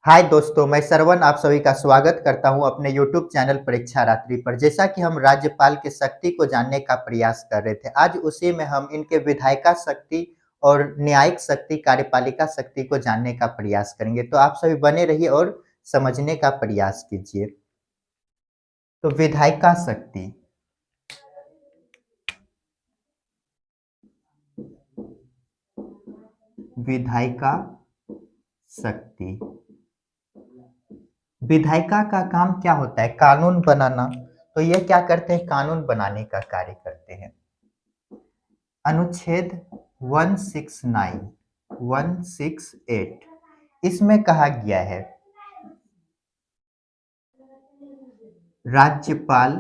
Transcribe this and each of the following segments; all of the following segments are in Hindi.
हाय दोस्तों, मैं श्रवण आप सभी का स्वागत करता हूं अपने YouTube चैनल परीक्षा रात्रि पर। जैसा कि हम राज्यपाल की शक्ति को जानने का प्रयास कर रहे थे, आज उसी में हम इनके विधायिका शक्ति और न्यायिक शक्ति, कार्यपालिका शक्ति को जानने का प्रयास करेंगे। तो आप सभी बने रहिए और समझने का प्रयास कीजिए। तो विधायिका शक्ति, विधायिका शक्ति, विधायिका का काम क्या होता है? कानून बनाना। तो ये क्या करते हैं? कानून बनाने का कार्य करते हैं। अनुच्छेद 169, 168 इसमें कहा गया है राज्यपाल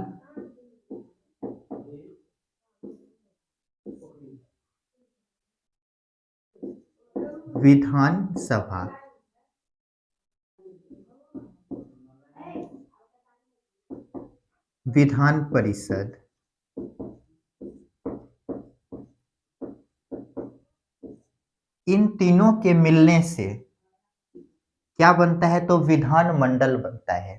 विधानसभा विधान परिषद इन तीनों के मिलने से क्या बनता है? तो विधानमंडल बनता है।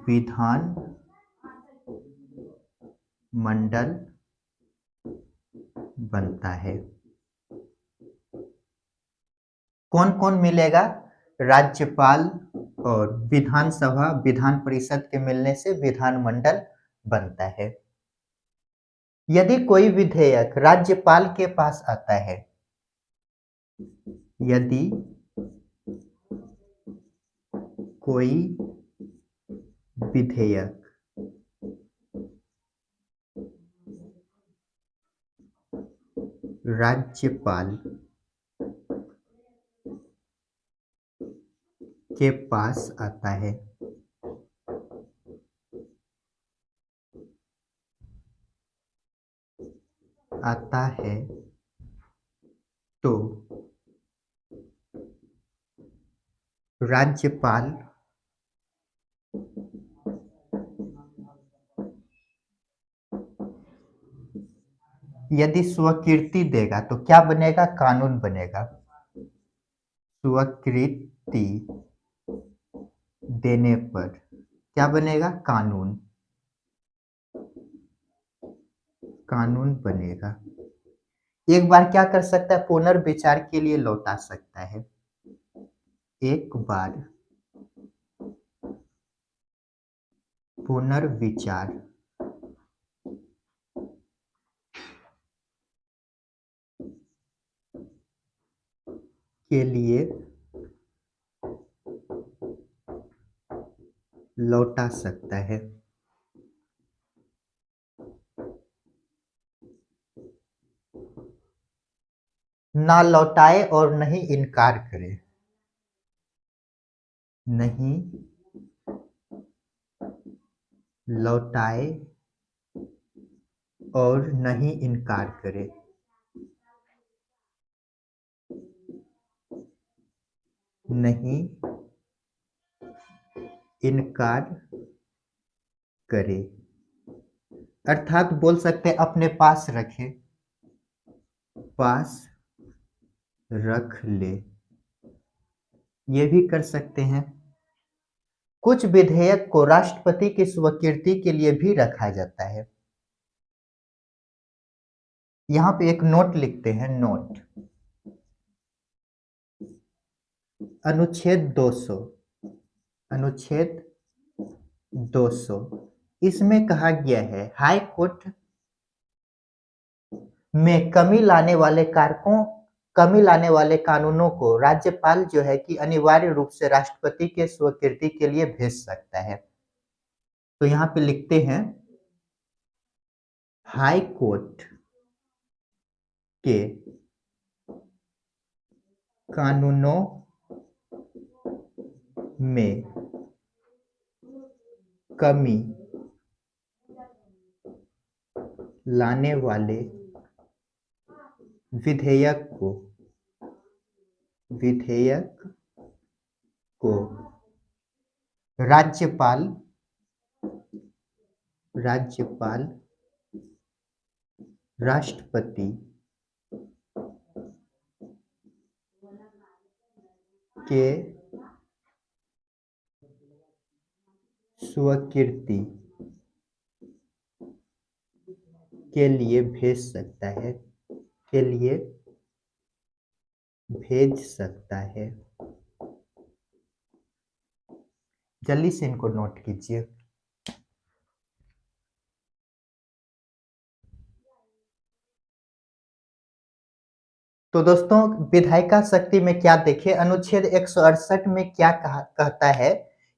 विधान मंडल बनता है। कौन कौन मिलेगा? राज्यपाल और विधानसभा, विधान परिषद के मिलने से विधानमंडल बनता है। यदि कोई विधेयक राज्यपाल के पास आता है, यदि कोई विधेयक राज्यपाल के पास आता है, तो राज्यपाल यदि स्वीकृति देगा तो क्या बनेगा? कानून बनेगा। स्वीकृति देने पर क्या बनेगा? कानून, कानून बनेगा। एक बार क्या कर सकता है? पुनर्विचार के लिए लौटा सकता है। एक बार पुनर्विचार के लिए लौटा सकता है। ना लौटाए और नहीं इनकार करे, नहीं लौटाए और नहीं इनकार करे, नहीं इनकार करे, अर्थात बोल सकते हैं अपने पास रखे, पास रख ले, ये भी कर सकते हैं। कुछ विधेयक को राष्ट्रपति की स्वीकृति के लिए भी रखा जाता है। यहाँ पे एक नोट लिखते हैं, नोट। अनुच्छेद 200, अनुच्छेद 200 इसमें कहा गया है हाई कोर्ट में कमी लाने वाले कानूनों को राज्यपाल जो है कि अनिवार्य रूप से राष्ट्रपति के स्वीकृति के लिए भेज सकता है। तो यहाँ पे लिखते हैं हाई कोर्ट के कानूनों में कमी लाने वाले विधेयक को राज्यपाल राष्ट्रपति के स्वीकृति के लिए भेज सकता है, के लिए भेज सकता है। जल्दी से इनको नोट कीजिए। तो दोस्तों, विधायिका शक्ति में क्या देखे, अनुच्छेद 168 में क्या कहता है,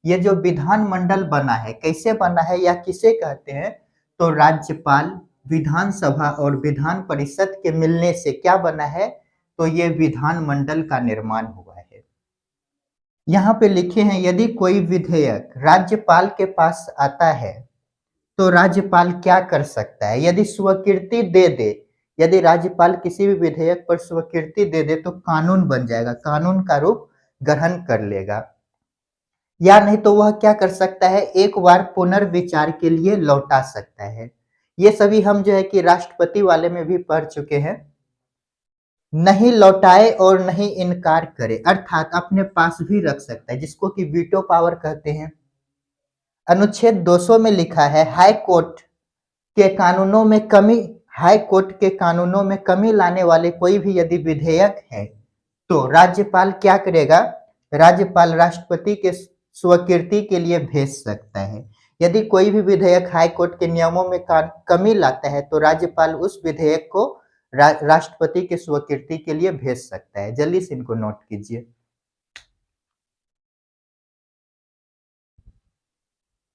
ये जो विधानमंडल बना है कैसे बना है या किसे कहते हैं, तो राज्यपाल, विधानसभा और विधान परिषद के मिलने से क्या बना है, तो ये विधानमंडल का निर्माण हुआ है। यहाँ पे लिखे हैं, यदि कोई विधेयक राज्यपाल के पास आता है तो राज्यपाल क्या कर सकता है, यदि स्वीकृति दे दे, यदि राज्यपाल किसी भी विधेयक पर स्वीकृति दे दे तो कानून बन जाएगा, कानून का रूप ग्रहण कर लेगा। या नहीं तो वह क्या कर सकता है, एक बार पुनर्विचार के लिए लौटा सकता है। ये सभी हम जो है कि राष्ट्रपति वाले में भी पढ़ चुके हैं। नहीं लौटाए और नहीं इनकार करे, अर्थात अपने पास भी रख सकता है, जिसको कि वीटो पावर कहते हैं। अनुच्छेद 200 में लिखा है, हाई कोर्ट के कानूनों में कमी, हाई कोर्ट के कानूनों में कमी लाने वाले कोई भी यदि विधेयक है तो राज्यपाल क्या करेगा, राज्यपाल राष्ट्रपति के स्वीकृति के लिए भेज सकता है। यदि कोई भी विधेयक हाई कोर्ट के नियमों में कमी लाता है तो राज्यपाल उस विधेयक को राष्ट्रपति के स्वीकृति के लिए भेज सकता है। जल्दी से इनको नोट कीजिए।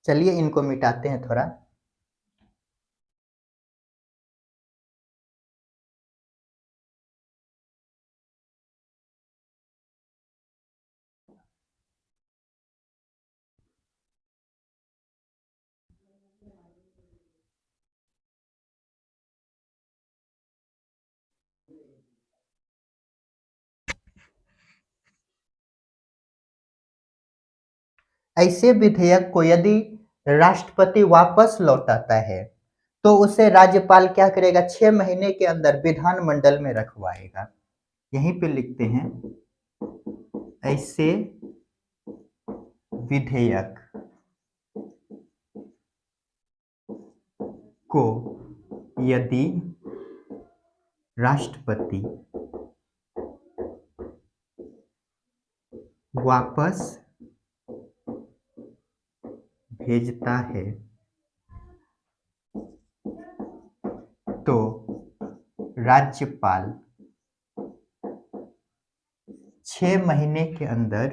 चलिए इनको मिटाते हैं थोड़ा। ऐसे विधेयक को यदि राष्ट्रपति वापस लौटाता है तो उसे राज्यपाल क्या करेगा, 6 महीने के अंदर विधानमंडल में रखवाएगा। यहीं पे लिखते हैं, ऐसे विधेयक को यदि राष्ट्रपति वापस भेजता है तो राज्यपाल 6 महीने के अंदर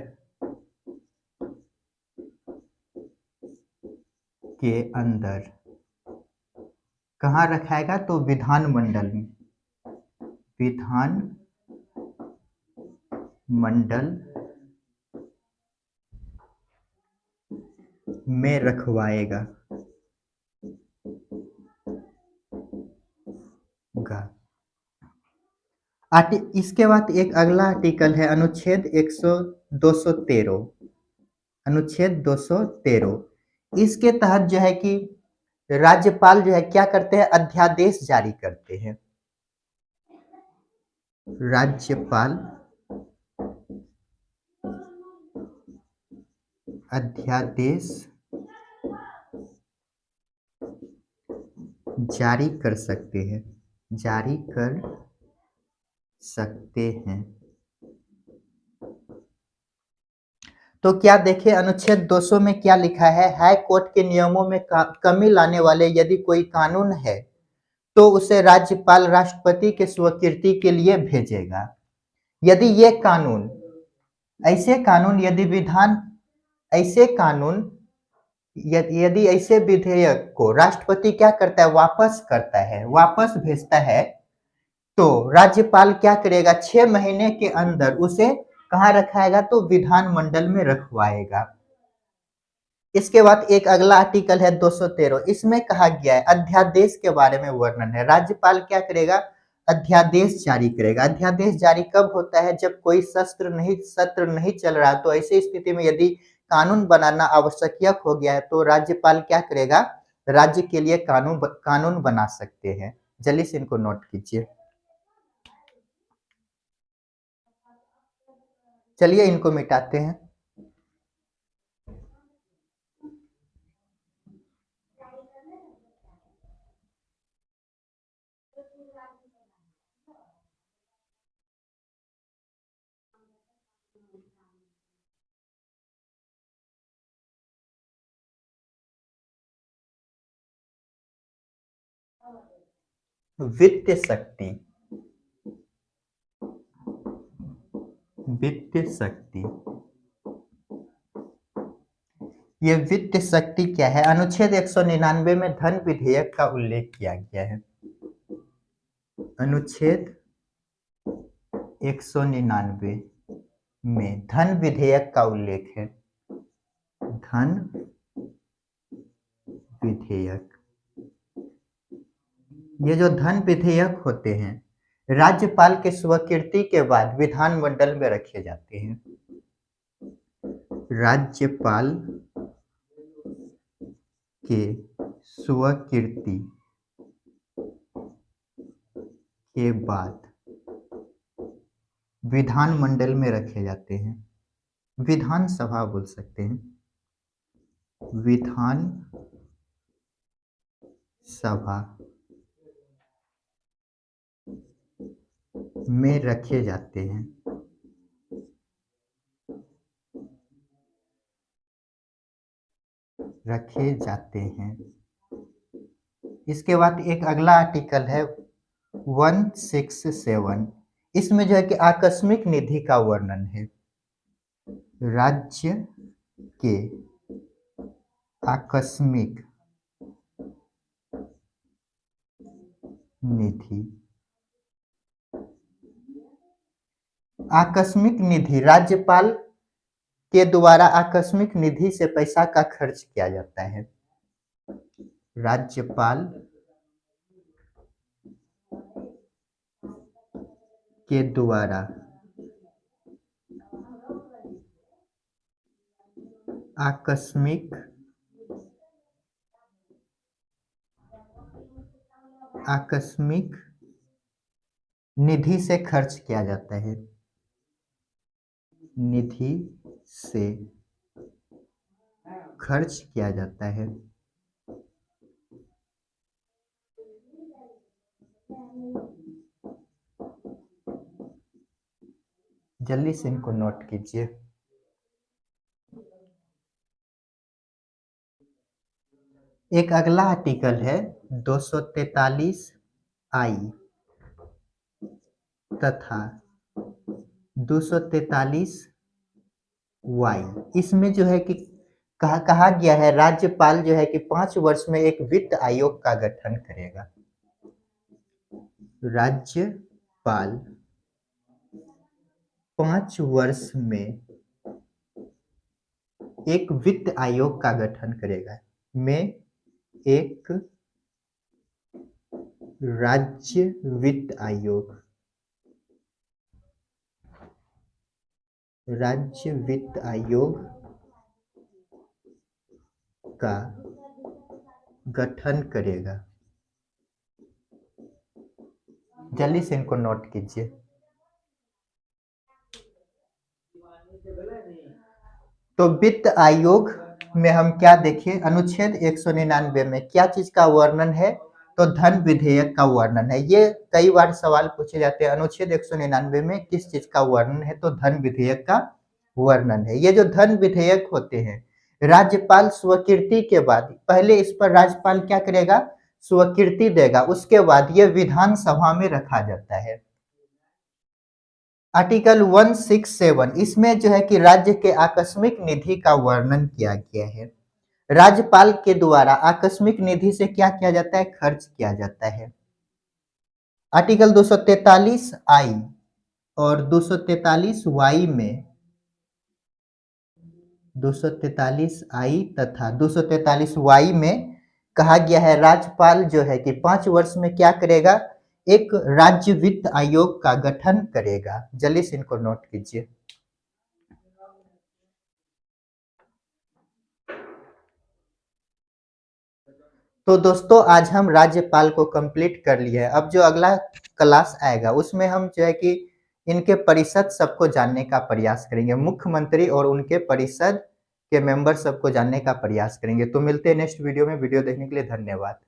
कहाँ रखाएगा, तो विधानमंडल में, विधानमंडल में रखवाएगा। इसके बाद एक अगला आर्टिकल है, अनुच्छेद 213, अनुच्छेद 213। इसके तहत जो है कि राज्यपाल जो है क्या करते हैं, अध्यादेश जारी करते हैं। राज्यपाल अध्यादेश जारी कर सकते हैं, जारी कर सकते हैं। तो क्या देखें, अनुच्छेद 200 में क्या लिखा है, हाई कोर्ट के नियमों में कमी लाने वाले यदि कोई कानून है तो उसे राज्यपाल राष्ट्रपति के स्वीकृति के लिए भेजेगा। यदि ये कानून, ऐसे कानून यदि विधान, ऐसे कानून यदि ऐसे विधेयक को राष्ट्रपति क्या करता है, वापस करता है, वापस भेजता है, तो राज्यपाल क्या करेगा, 6 महीने के अंदर उसे कहाँ रखाएगा, तो विधानमंडल में रखवाएगा। इसके बाद एक अगला आर्टिकल है 213। इसमें कहा गया है, अध्यादेश के बारे में वर्णन है। राज्यपाल क्या करेगा, अध्यादेश जारी करेगा। अध्यादेश जारी कब होता है, जब कोई सत्र नहीं चल रहा, तो ऐसी स्थिति में यदि कानून बनाना आवश्यक हो गया है तो राज्यपाल क्या करेगा, राज्य के लिए कानून बना सकते हैं। जल्दी से इनको नोट कीजिए। चलिए इनको मिटाते हैं। वित्तीय शक्ति, वित्तीय शक्ति, ये वित्तीय शक्ति क्या है? अनुच्छेद 199 में धन विधेयक का उल्लेख किया गया है। अनुच्छेद 199 में धन विधेयक का उल्लेख है। धन विधेयक, ये जो धन विधेयक होते हैं राज्यपाल के स्वीकृति के बाद विधानमंडल में रखे जाते हैं। राज्यपाल के स्वीकृति के बाद विधानमंडल में रखे जाते हैं। विधानसभा बोल सकते हैं, विधान सभा में रखे जाते हैं। रखे जाते हैं। इसके बाद एक अगला आर्टिकल है 167। इसमें जो है कि आकस्मिक निधि का वर्णन है। राज्य के आकस्मिक निधि, आकस्मिक निधि, राज्यपाल के द्वारा आकस्मिक निधि से पैसा का खर्च किया जाता है। राज्यपाल के द्वारा आकस्मिक निधि से खर्च किया जाता है। निधि से खर्च किया जाता है। जल्दी से इनको नोट कीजिए। एक अगला आर्टिकल है 243 आई तथा 243 वाई। इसमें जो है कि कहा गया है राज्यपाल जो है कि 5 वर्ष में एक वित्त आयोग का गठन करेगा। राज्यपाल 5 वर्ष में एक वित्त आयोग का गठन करेगा। में एक राज्य वित्त आयोग, राज्य वित्त आयोग का गठन करेगा। जल्दी से इनको नोट कीजिए। तो वित्त आयोग में हम क्या देखें? अनुच्छेद 199 में क्या चीज का वर्णन है? तो धन विधेयक का वर्णन है। ये कई बार सवाल पूछे जाते हैं, अनुच्छेद 199 में किस चीज का वर्णन है? तो धन विधेयक का वर्णन है। ये जो धन विधेयक होते हैं राज्यपाल स्वीकृति के बाद, पहले इस पर राज्यपाल क्या करेगा? स्वीकृति देगा, उसके बाद ये विधानसभा में रखा जाता है। आर्टिकल 167, इसमें जो है कि राज्य के आकस्मिक निधि का वर्णन किया गया है। राज्यपाल के द्वारा आकस्मिक निधि से क्या किया जाता है? खर्च किया जाता है। आर्टिकल 243 आई और 243 वाई में, 243 आई तथा 243 वाई में कहा गया है राज्यपाल जो है कि 5 वर्ष में क्या करेगा? एक राज्य वित्त आयोग का गठन करेगा। जल्दी से इनको नोट कीजिए। तो दोस्तों आज हम राज्यपाल को कंप्लीट कर लिए हैं। अब जो अगला क्लास आएगा उसमें हम जो है कि इनके परिषद सबको जानने का प्रयास करेंगे। मुख्यमंत्री और उनके परिषद के मेंबर सबको जानने का प्रयास करेंगे। तो मिलते हैं नेक्स्ट वीडियो में। वीडियो देखने के लिए धन्यवाद।